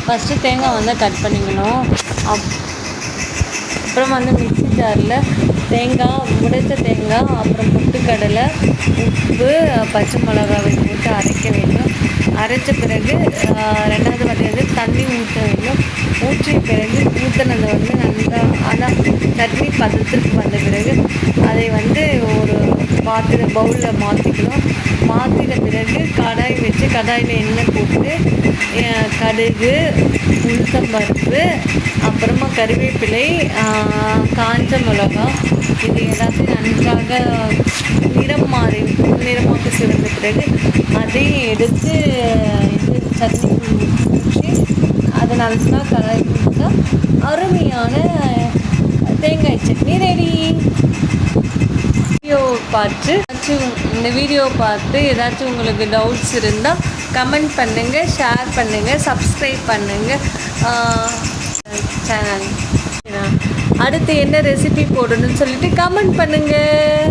First தேங்காய் வந்து cut பண்ணிக்கணும். அப்புறம் வந்து மிக்ஸி ஜாரில் தேங்காய், உடைச்ச தேங்காய், அப்புறம் பொட்டுக்கடலை, உப்பு, பச்சை மிளகாவை போட்டு அரைக்க வேண்டும். அரைச்ச பிறகு 2வது வாட்டி வந்து தண்ணி ஊற்ற வேண்டும். ஊற்றிய பிறகு ஊற்றினதை வந்து நல்லா ஆனால் சட்னி பதத்திற்கு வந்த பிறகு அதை வந்து ஒரு பவுலில் மாற்றிக்கணும். மாற்றின பிறகு கடாய் வச்சு கடாயில் எண்ணெய் போட்டு கடுகு, உளுத்தம்பருப்பு, அப்புறமா கறிவேப்பிலை, காஞ்ச மிளகா இது எல்லாத்தையும் நன்றாக நிறமாக சிவந்த பிறகு அதையும் எடுத்து சட்னி ஊற்றி அதை நல்லா கலரி கொடுத்தா அருமையான தேங்காய் சட்னி ரெடி. இந்த வீடியோ பார்த்து ஏதாச்சும் உங்களுக்கு டவுட்ஸ் இருந்தால் கமெண்ட் பண்ணுங்கள், ஷேர் பண்ணுங்கள், சப்ஸ்கிரைப் பண்ணுங்கள் சேனல். அடுத்து என்ன ரெசிபி போடணும்னு சொல்லிட்டு கமெண்ட் பண்ணுங்கள்.